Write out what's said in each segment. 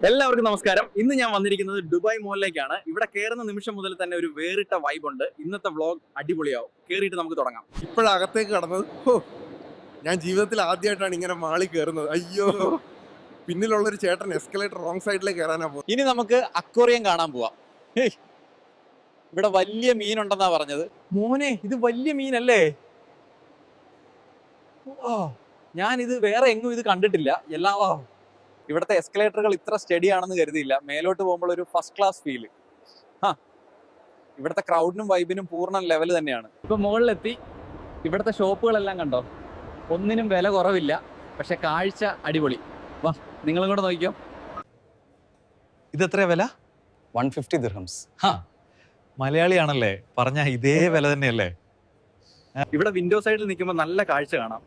എല്ലാവർക്കും നമസ്കാരം. ഇന്ന് ഞാൻ വന്നിരിക്കുന്നത് ദുബായ് മോളിലേക്കാണ്. ഇവിടെ കയറുന്ന നിമിഷം മുതൽ തന്നെ ഒരു വേറിട്ട വൈബ് ഉണ്ട്. ഇന്നത്തെ വ്ളോഗ് അടിപൊളിയാവും. കേറിയിട്ട് നമുക്ക് തുടങ്ങാം. ഇപ്പോഴകത്തേക്ക് കടന്നത് ഞാൻ ജീവിതത്തിൽ ആദ്യമായിട്ടാണ് ഇങ്ങനെ മാളിൽ കയറുന്നത്. അയ്യോ, പിന്നിലുള്ളൊരു ചേട്ടൻ എസ്കലേറ്റർ റോങ് സൈഡിലേക്ക് കയറാനാ പോകുന്നത്. ഇനി നമുക്ക് അക്വേറിയം കാണാൻ പോവാം. ഇവിടെ വലിയ മീനുണ്ടെന്നാ പറഞ്ഞത്. മോനെ, ഇത് വലിയ മീനല്ലേ? ഞാനിത് വേറെ എങ്ങും ഇത് കണ്ടിട്ടില്ല. ഇവിടുത്തെ എസ്കലേറ്ററുകൾ ഇത്ര സ്റ്റഡി ആണെന്ന് കരുതിയില്ല. മേലോട്ട് പോകുമ്പോൾ ഒരു ഫസ്റ്റ് ക്ലാസ് ഫീല്. ഇവിടുത്തെ ക്രൗഡിനും വൈബിനും പൂർണ്ണ ലെവൽ തന്നെയാണ്. ഇപ്പൊ മുകളിലെത്തി. ഇവിടുത്തെ ഷോപ്പുകളെല്ലാം കണ്ടോ, ഒന്നിനും വില കുറവില്ല, പക്ഷെ കാഴ്ച അടിപൊളി. വാ, നിങ്ങളും കൂടെ നോക്കിയോ. ഇത് എത്ര വില? 150 dirhams. മലയാളിയാണല്ലേ, പറഞ്ഞ ഇതേ വില തന്നെയല്ലേ? ഇവിടെ വിൻഡോ സൈഡിൽ നിൽക്കുമ്പോൾ നല്ല കാഴ്ച കാണാം.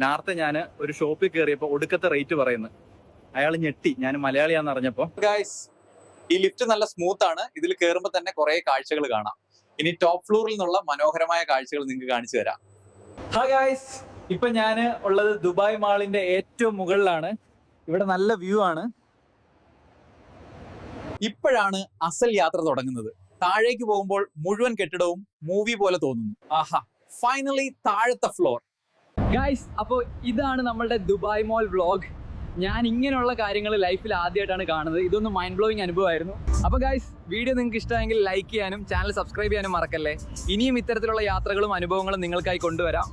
നേരത്തെ ഞാൻ ഒരു ഷോപ്പിൽ കയറിയപ്പോൾ ഒടുക്കത്തെ റേറ്റ് പറയുന്നു. അയാൾ ഞെട്ടി, ഞാൻ മലയാളിയാന്ന് അറിഞ്ഞപ്പോ. ഗായ്സ്, ഈ ലിഫ്റ്റ് നല്ല സ്മൂത്ത് ആണ്. ഇതിൽ കയറുമ്പോൾ തന്നെ കുറെ കാഴ്ചകൾ കാണാം. ഇനി ടോപ്പ് ഫ്ലോറിൽ നിന്നുള്ള മനോഹരമായ കാഴ്ചകൾ നിങ്ങൾക്ക് കാണിച്ചു തരാം. ഹായ് ഗായ്സ്, ഇപ്പൊ ഞാൻ ഉള്ളത് ദുബായ് മാളിന്റെ ഏറ്റവും മുകളിലാണ്. ഇവിടെ നല്ല വ്യൂ ആണ്. ഇപ്പോഴാണ് അസൽ യാത്ര തുടങ്ങുന്നത്. താഴേക്ക് പോകുമ്പോൾ മുഴുവൻ കെട്ടിടവും മൂവി പോലെ തോന്നുന്നു. ആഹാ, ഫൈനലി താഴത്തെ ഫ്ലോർ. ഗായ്സ്, അപ്പോൾ ഇതാണ് നമ്മളുടെ ദുബായ് മോൾ വ്ളോഗ്. ഞാൻ ഇങ്ങനെയുള്ള കാര്യങ്ങൾ ലൈഫിൽ ആദ്യമായിട്ടാണ് കാണുന്നത്. ഇതൊന്നും മൈൻഡ് ബ്ലോയിങ് അനുഭവമായിരുന്നു. അപ്പോൾ ഗായ്സ്, വീഡിയോ നിങ്ങൾക്ക് ഇഷ്ടമെങ്കിൽ ലൈക്ക് ചെയ്യാനും ചാനൽ സബ്സ്ക്രൈബ് ചെയ്യാനും മറക്കല്ലേ. ഇനിയും ഇത്തരത്തിലുള്ള യാത്രകളും അനുഭവങ്ങളും നിങ്ങൾക്കായി കൊണ്ടുവരാം.